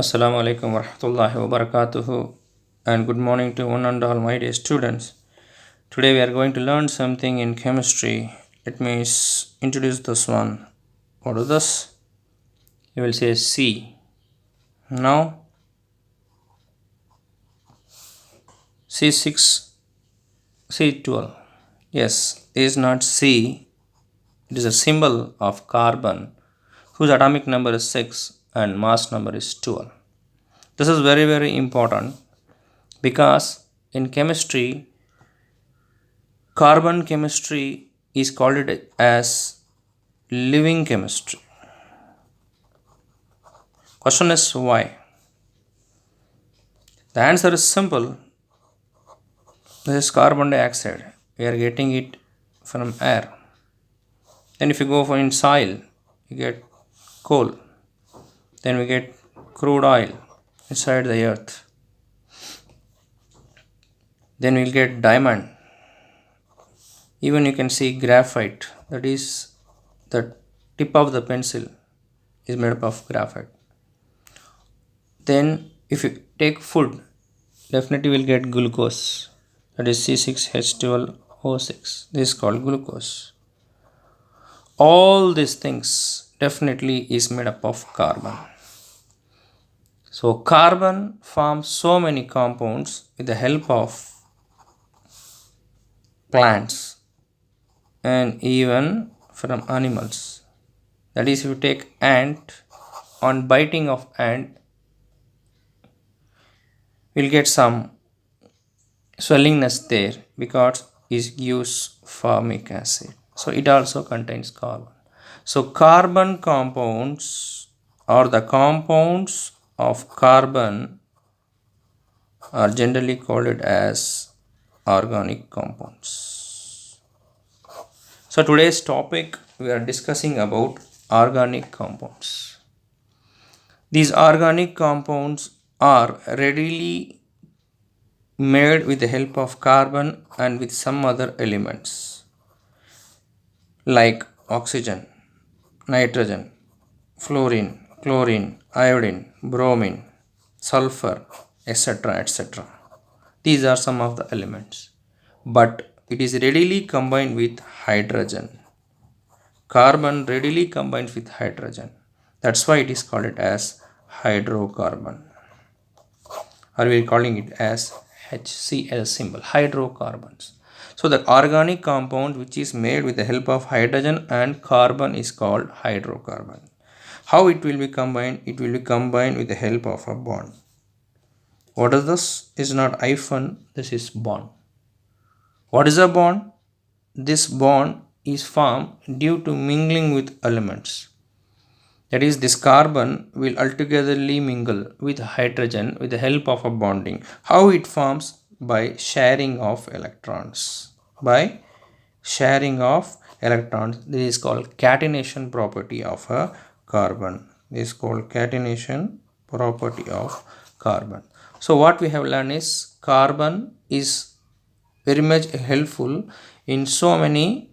Assalamu alaikum warahmatullahi wabarakatuh and good morning to one and all my dear students. Today we are going to learn something in chemistry. Let me introduce this one. What is this? You will say C. Now C6, C12. Yes, it is not C. It is a symbol of carbon whose atomic number is 6 and mass number is 12. This is very important because in chemistry carbon chemistry is called it as living chemistry. Question is why? The answer is simple. This is carbon dioxide. We are getting it from air. Then if you go for in soil, you get coal. Then we get crude oil inside the earth. Then we'll get diamond. Even you can see graphite. That is the tip of the pencil is made up of graphite. Then if you take food, definitely will get glucose, that is C6H12O6. This is called glucose. All these things definitely is made up of carbon. So carbon forms so many compounds with the help of plants and even from animals. That is, if you take ant, on biting of ant we'll get some swellingness there because it gives formic acid. So it also contains carbon. So carbon compounds or the compounds of carbon are generally called as organic compounds. So today's topic we are discussing about organic compounds. These organic compounds are readily made with the help of carbon and with some other elements like oxygen, nitrogen, fluorine, chlorine, iodine, bromine, sulfur, etc. etc. These are some of the elements, but it is readily combined with hydrogen. Carbon readily combines with hydrogen. That's why it is called as hydrocarbon, or we are calling it as HCl symbol, hydrocarbons. So the organic compound which is made with the help of hydrogen and carbon is called hydrocarbon. How it will be combined? It will be combined with the help of a bond. What is this? Is not hyphen, this is bond. What is a bond? This bond is formed due to mingling with elements. That is, this carbon will altogetherly mingle with hydrogen with the help of a bonding. How it forms? By sharing of electrons. By sharing of electrons. This is called catenation property of a carbon. This is called catenation property of carbon. So what we have learned is carbon is very much helpful in so many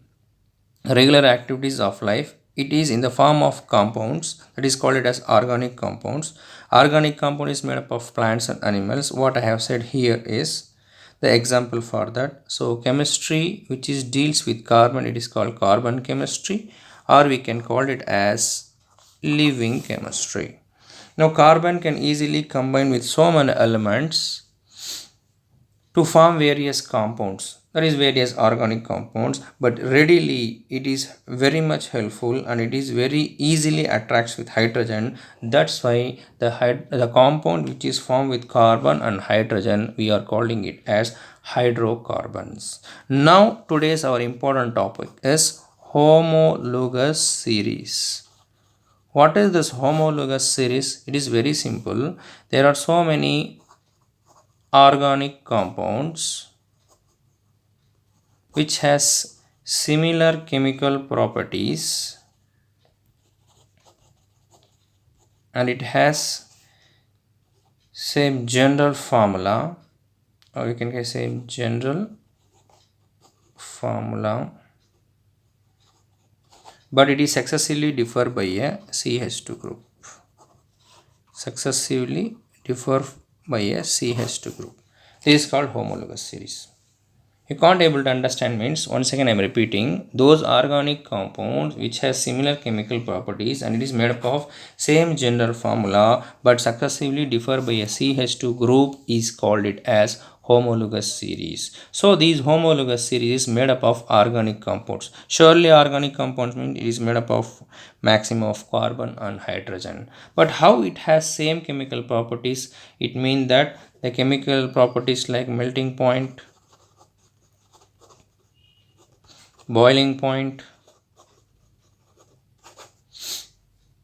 regular activities of life. It is in the form of compounds, that is called it as organic compounds. Organic compound is made up of plants and animals. What I have said here is the example for that. So chemistry which is deals with carbon, it is called carbon chemistry, or we can call it as living chemistry. Now carbon can easily combine with so many elements to form various compounds, that is various organic compounds, but readily it is very much helpful and it is very easily attracts with hydrogen. That's why the compound which is formed with carbon and hydrogen, we are calling it as hydrocarbons. Now today's our important topic is homologous series. What is this homologous series? It is very simple. There are so many organic compounds which has similar chemical properties and it has same general formula, or you can say same general formula, but it is excessively differ by a CH2 group. successively differ by a CH2 group. This is called homologous series. You can't able to understand means, once again I am repeating, those organic compounds which has similar chemical properties and it is made up of same general formula but successively differ by a CH2 group is called it as homologous series. So these homologous series is made up of organic compounds. Surely organic compounds mean it is made up of maximum of carbon and hydrogen, but how it has same chemical properties? It means that the chemical properties like melting point, boiling point,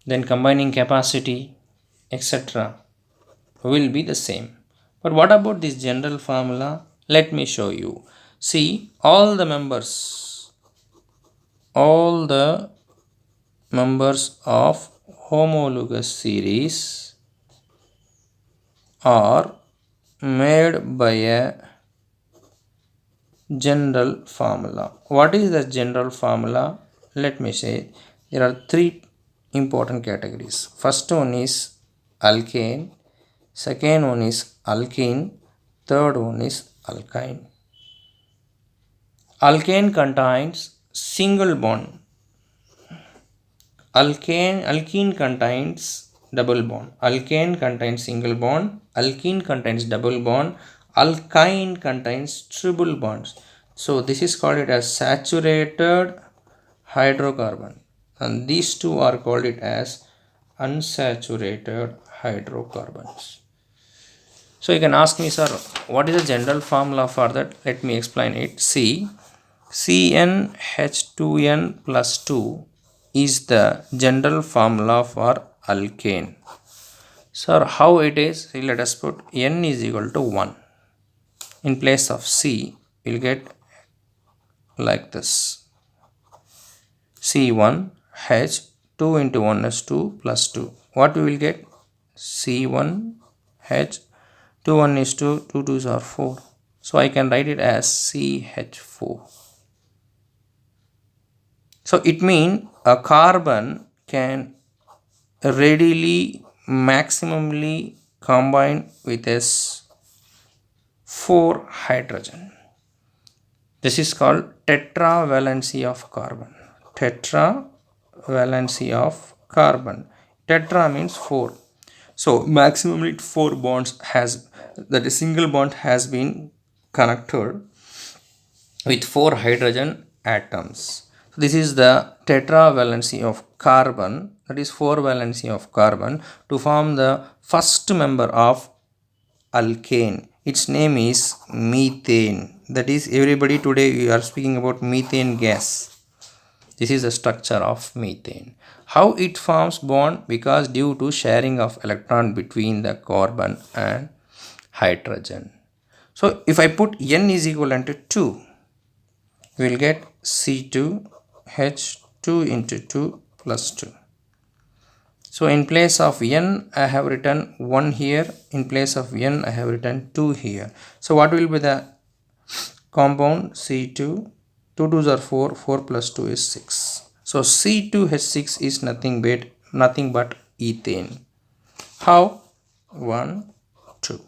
then combining capacity, etc. will be the same. But what about this general formula? Let me show you. See, all the members of homologous series are made by a general formula. What is the general formula? Let me say there are three important categories. First one is alkane, second one is alkene, third one is alkyne. Alkane contains single bond. Alkene contains double bond. Alkane contains single bond. Alkene contains double bond. Alkyne contains triple bonds. So this is called it as saturated hydrocarbon, and these two are called it as unsaturated hydrocarbons. So you can ask me, sir, what is the general formula for that? Let me explain it. See, CnH2n plus 2 is the general formula for alkane. Sir, how it is? See, let us put n is equal to 1. In place of C, we'll get like this. C1H 2 into 1 is 2 plus 2. What we will get? C1H 2 1 is 2, 2 2s are 4. So I can write it as CH4. So it means a carbon can readily maximally combine with s 4 hydrogen. This is called tetravalency of carbon. Tetravalency of carbon. Tetra means 4. So maximally 4 bonds has, that a single bond has been connected with 4 hydrogen atoms. So this is the tetravalency of carbon, that is 4 valency of carbon to form the first member of alkane. Its name is methane. That is, everybody today we are speaking about methane gas. This is the structure of methane. How it forms bond? Because due to sharing of electron between the carbon and hydrogen. So if I put n is equivalent to 2, we will get C2H2 into 2 plus 2. So in place of n, I have written 1 here. In place of n, I have written 2 here. So what will be the compound? C2, 2 2s are 4, 4 plus 2 is 6. So C2H6 is nothing but ethane. How? 1, 2.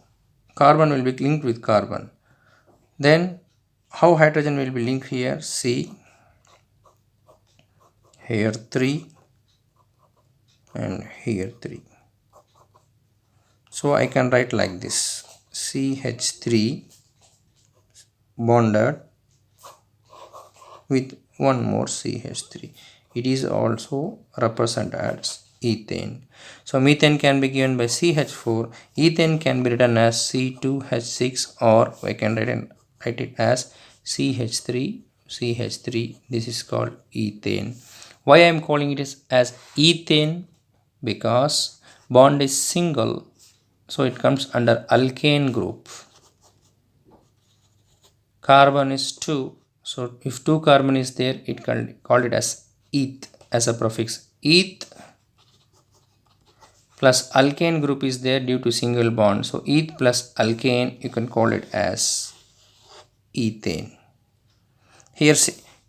Carbon will be linked with carbon. Then how hydrogen will be linked here? C, here 3 and here 3. So I can write like this: CH3 bonded with one more CH3. It is also represented as ethane. So methane can be given by CH4. Ethane can be written as C2H6, or I can write it as CH3. This is called ethane. Why I am calling it as ethane? Because bond is single, so it comes under alkane group. Carbon is 2, so if 2 carbon is there, it can call it as eth as a prefix. Eth plus alkane group is there due to single bond, so eth plus alkane, you can call it as ethane. Here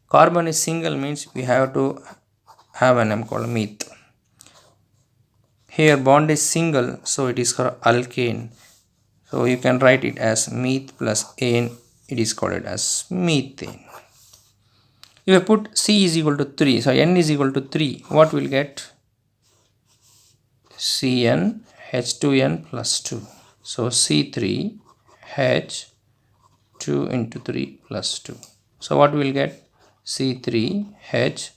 carbon is single means we have to have an M called meth. Here bond is single, so it is called alkane. So you can write it as meth plus ane, it is called as methane. If I put C is equal to 3, so N is equal to 3, what will get? Cn H2n plus 2. So C3H2 into 3 plus 2. So what will get? C3H,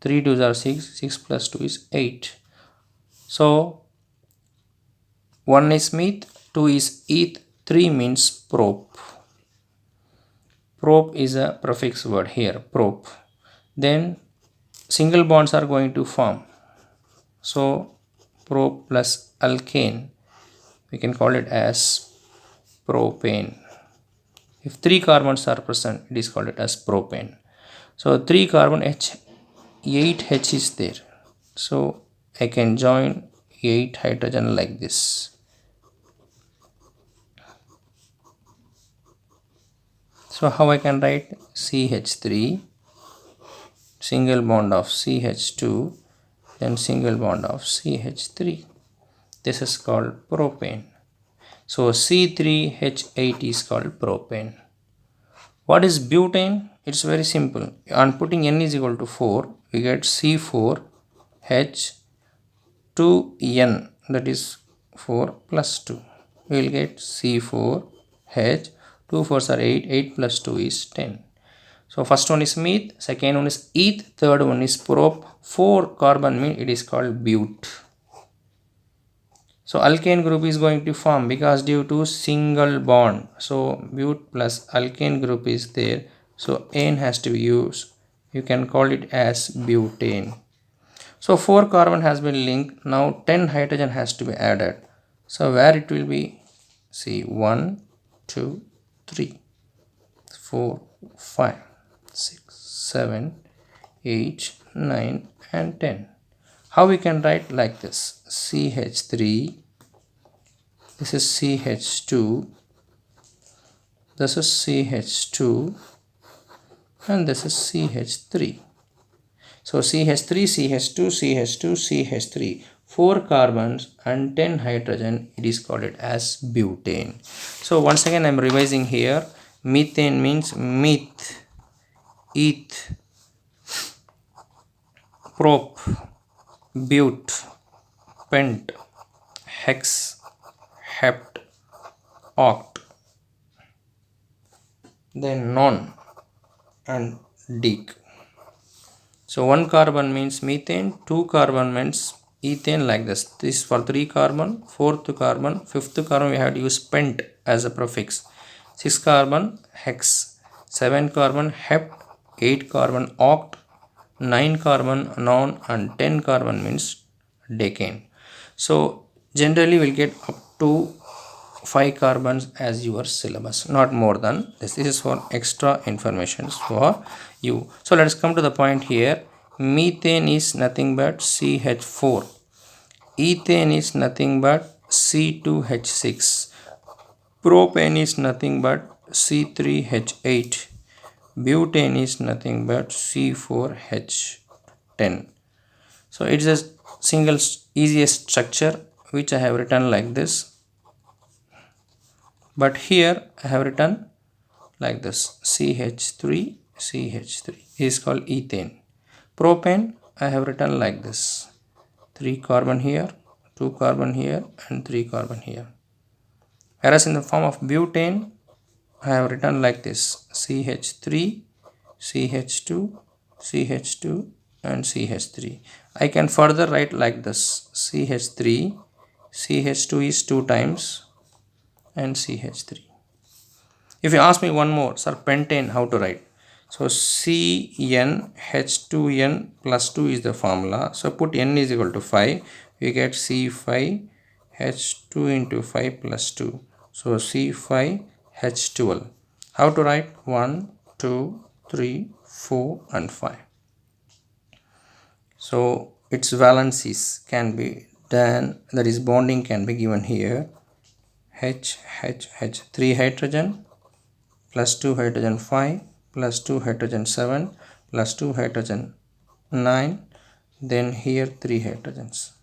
3 2s are 6, 6 plus 2 is 8. So 1 is meth, 2 is eth, 3 means prop. Prop is a prefix word here, prop. Then single bonds are going to form. So prop plus alkane, we can call it as propane. If 3 carbons are present, it is called it as propane. So 3 carbon H, 8 H is there. So I can join 8 hydrogen like this. So how I can write? CH3, single bond of CH2, then single bond of CH3. This is called propane. So C3H8 is called propane. What is butane? It's very simple. On putting N is equal to 4, we get C4H2N, that is 4 plus 2. We will get C4H, 2 4s are 8, 8 plus 2 is 10. So first one is meth, second one is eth, third one is prop. 4 carbon mean it is called bute. So alkane group is going to form because due to single bond. So bute plus alkane group is there. So ane has to be used. You can call it as butane. So 4 carbon has been linked. Now 10 hydrogen has to be added. So where it will be? See 1, 2, 3, 4, 5, 6, 7, 8, 9 and 10. How we can write like this? CH3, this is CH2, this is CH2 and this is CH3. So CH3, CH2, CH2, CH3, 4 carbons and 10 hydrogen, it is called it as butane. So once again I am revising here. Methane means meth, eth, prop, bute, pent, hex, hept, oct, then non and dec. So 1 carbon means methane, 2 carbon means ethane like this. This is for 3 carbon, 4th carbon, 5th carbon we have to use pent as a prefix. 6 carbon hex, 7 carbon hept, 8 carbon oct, 9 carbon non and 10 carbon means decane. So generally we'll get up to 5 carbons as your syllabus, not more than this. This is for extra information for you. So let's come to the point here. Methane is nothing but CH4. Ethane is nothing but C2H6. Propane is nothing but C3H8. Butane is nothing but C4H10. So it's a single easiest structure which I have written like this. But here I have written like this, CH3, CH3 is called ethane. Propane I have written like this, 3 carbon here, 2 carbon here and 3 carbon here. Whereas in the form of butane I have written like this, CH3, CH2, CH2 and CH3. I can further write like this, CH3, CH2 is 2 times and CH3. If you ask me one more, sir, pentane, how to write? So CnH2n plus 2 is the formula. So put n is equal to 5. We get C5H2 into 5 plus 2. So C5H12. How to write? 1, 2, 3, 4 and 5. So its valencies can be done, that is bonding can be given here. H, 3 hydrogen plus 2 hydrogen 5 plus 2 hydrogen 7 plus 2 hydrogen 9, then here 3 hydrogens.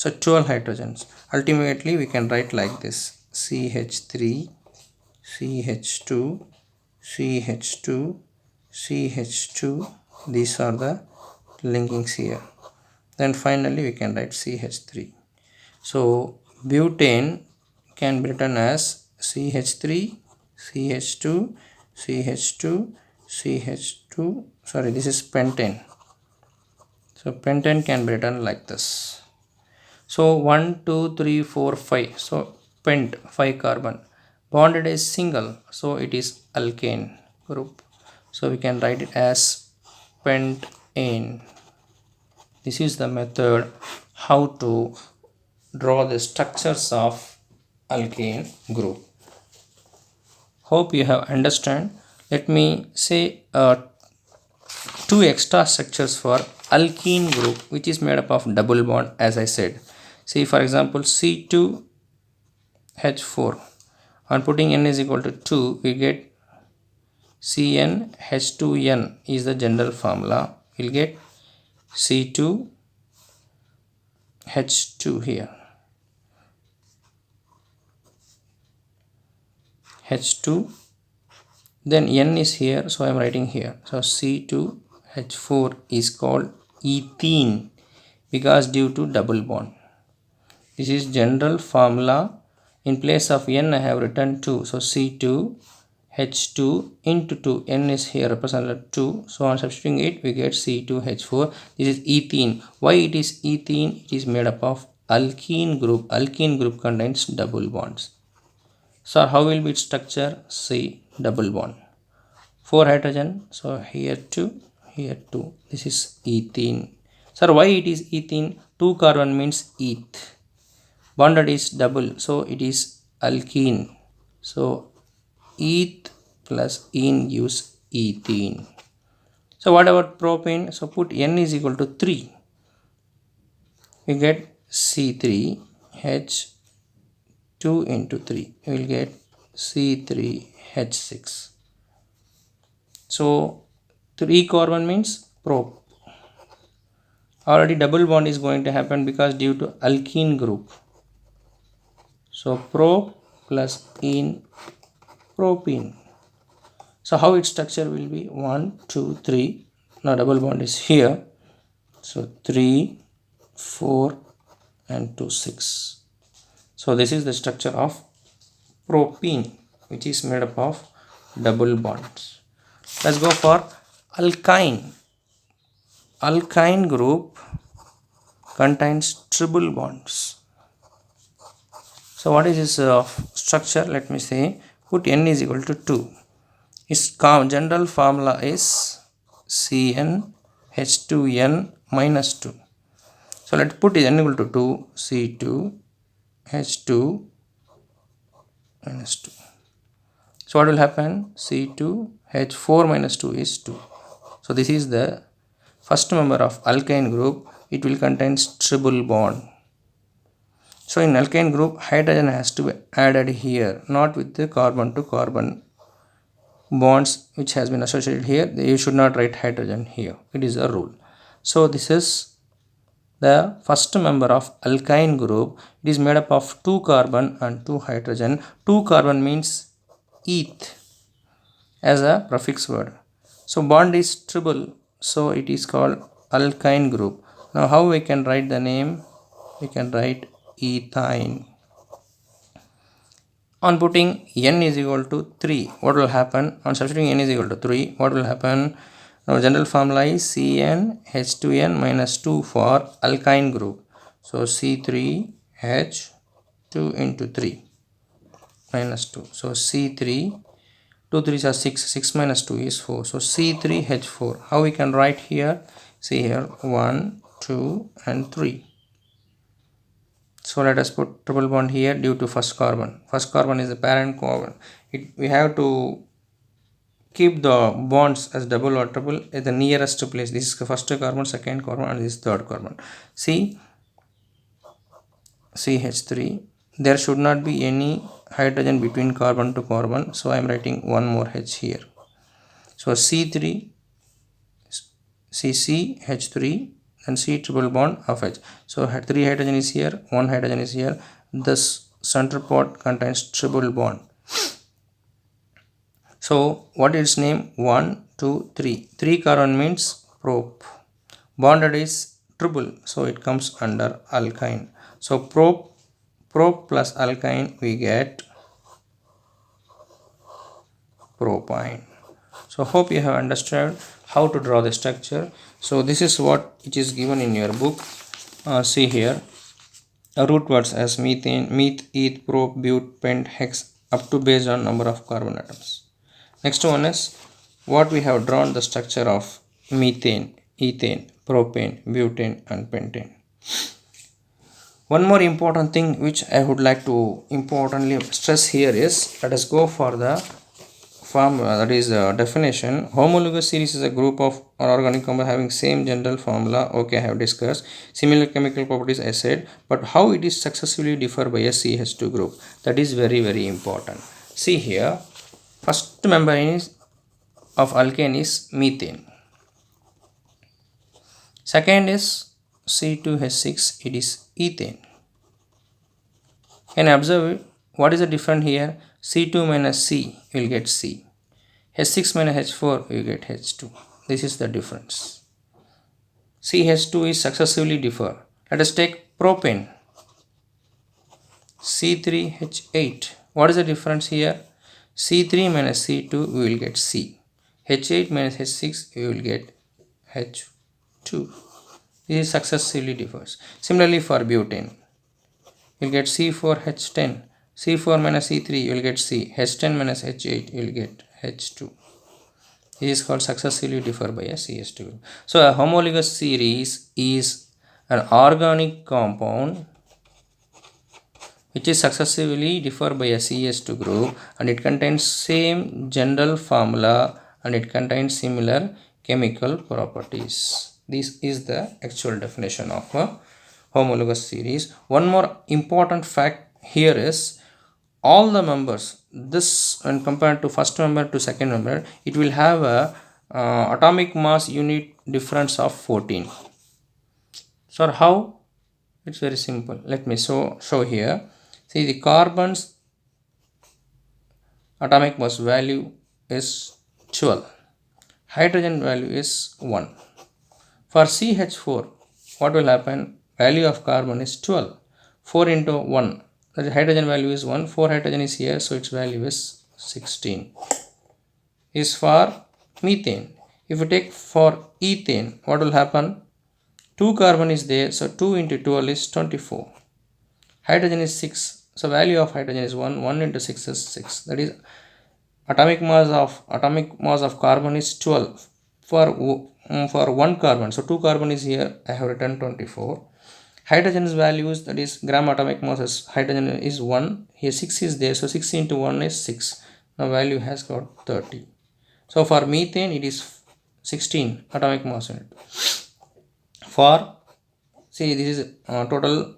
So 12 hydrogens. Ultimately we can write like this: CH3, CH2, CH2, CH2. These are the linkings here. Then finally we can write CH3. So butane can be written as CH3, CH2, CH2, CH2. Sorry, this is pentane. So pentane can be written like this. So 1, 2, 3, 4, 5. So pent, 5 carbon. Bonded is single, so it is alkane group. So we can write it as pentane. This is the method how to draw the structures of alkane group. Hope you have understand. Let me say two extra structures for alkene group, which is made up of double bond, as I said. See, for example, C2H4. On putting N is equal to 2, we get CnH2n is the general formula. We'll get C2H2 here. H2, then N is here, so I am writing here. So C2H4 is called ethene because due to double bond. This is general formula. In place of N I have written 2. So C2H2 into 2. N is here represented 2. So on substituting it we get C2H4. This is ethene. Why it is ethene? It is made up of alkene group. Alkene group contains double bonds. So how will be its structure? C double bond. 4 hydrogen. So here 2, here 2. This is ethene. Sir, why it is ethene? 2 carbon means eth. Bonded is double, so it is alkene. So eth plus ene gives ethene. So what about propane? So put N is equal to 3. We get C3H2 into 3. We will get C3H6. So 3 carbon means prop. Already double bond is going to happen because due to alkene group. So prop plus ene, propene. So how its structure will be? 1, 2, 3. Now double bond is here. So 3, 4 and 2, 6. So this is the structure of propene, which is made up of double bonds. Let's go for alkyne. Alkyne group contains triple bonds. So what is this structure? Let me say, put N is equal to 2. Its general formula is CnH2n minus 2. So let's put N equal to 2, C2H2 minus 2. So what will happen? C2H4 minus 2 is 2. So this is the first member of alkyne group. It will contain triple bond. So in alkyne group, hydrogen has to be added here, not with the carbon to carbon bonds which has been associated here. You should not write hydrogen here. It is a rule. So this is the first member of alkyne group. It is made up of 2 carbon and 2 hydrogen. 2 carbon means eth as a prefix word. So bond is triple, so it is called alkyne group. Now how we can write the name? We can write ethyne. On putting N is equal to 3, what will happen? On substituting N is equal to 3, what will happen? Now general formula is CnH2n minus 2 for alkyne group. So C3H2 into 3 minus 2. So C3, 2 3s are 6, 6 minus 2 is 4. So C3H4. How we can write here? See here 1, 2 and 3. So let us put triple bond here due to first carbon. First carbon is the parent carbon. We have to keep the bonds as double or triple at the nearest place. This is the first carbon, second carbon and this is third carbon. See CH3. There should not be any hydrogen between carbon to carbon. So I am writing one more H here. So C3, CCH3, and C triple bond of H. So 3 hydrogen is here, 1 hydrogen is here. This center part contains triple bond. So what is its name? 1, 2, 3. 3 carbon means prop. Bonded is triple, so it comes under alkyne. So prop plus alkyne we get propyne. So hope you have understood how to draw the structure. So this is what it is given in your book. See here, root words as methane, meth, eth, prop, but, pent, hex, up to based on number of carbon atoms. Next one is what we have drawn the structure of methane, ethane, propane, butane and pentane. One more important thing which I would like to importantly stress here is, let us go for the formula, that is the definition. Homologous series is a group of organic compounds having same general formula. Okay, I have discussed. Similar chemical properties I said, but how it is successively differ by a CH2 group, that is very important. See here, first member of alkane is methane. Second is C2H6, it is ethane. Can you observe what is the difference here? C2 minus C, you will get C. H6 minus H4, you get H2. This is the difference. CH2 is successively differ. Let us take propane. C3H8. What is the difference here? C3 minus C2, we will get C. H8 minus H6, we will get H2. This is successively differs. Similarly for butane, you will get C4H10. C4 minus C3, you will get C. H10 minus H8, you will get H2. This is called successively differ by a CH2 group. So a homologous series is an organic compound which is successively differ by a CH2 group, and it contains same general formula and it contains similar chemical properties. This is the actual definition of a homologous series. One more important fact here is, all the members, this when compared to first member to second member, it will have a atomic mass unit difference of 14. So how? It's very simple. Let me show here. See, the carbon's atomic mass value is 12. Hydrogen value is 1. For CH4, what will happen? Value of carbon is 12. 4 into 1. The hydrogen value is 1. 4 hydrogen is here, so its value is 16. Is for methane. If you take for ethane, what will happen? 2 carbon is there, so 2 into 12 is 24. Hydrogen is 6, so value of hydrogen is 1. 1 into 6 is 6. That is atomic mass of carbon is 12 for 1 carbon. So 2 carbon is here, I have written 24. Hydrogen's values, that is gram atomic mass is hydrogen is 1. Here 6 is there, so 6 into 1 is 6. Now value has got 30. So for methane it is 16 atomic mass unit. For, see, this is total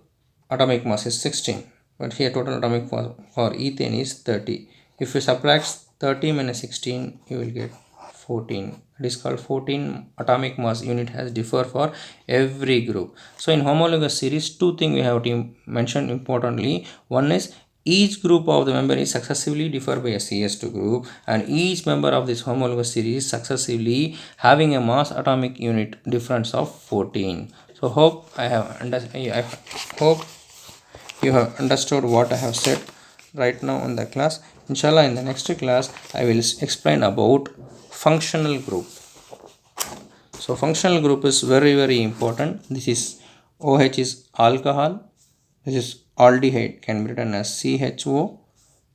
atomic mass is 16, but here total atomic mass for ethane is 30. If you subtract 30 minus 16, you will get 14. It is called 14 atomic mass unit has differ for every group. So in homologous series, two things we have to mention importantly. One is each group of the member is successively differ by a CH2 group, and each member of this homologous series successively having a mass atomic unit difference of 14. So hope you have understood what I have said right now in the class. Inshallah, in the next class I will explain about functional group. So functional group is very important. This is OH is alcohol, this is aldehyde can be written as CHO,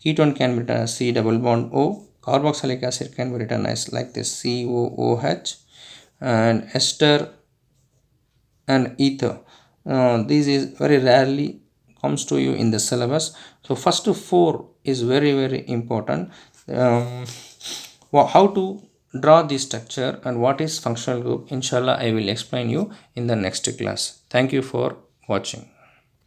ketone can be written as C double bond O, carboxylic acid can be written as like this COOH, and ester and ether. This is very rarely comes to you in the syllabus. So first 4 is very important. How to draw this structure and what is functional group, inshallah I will explain you in the next class. Thank you for watching.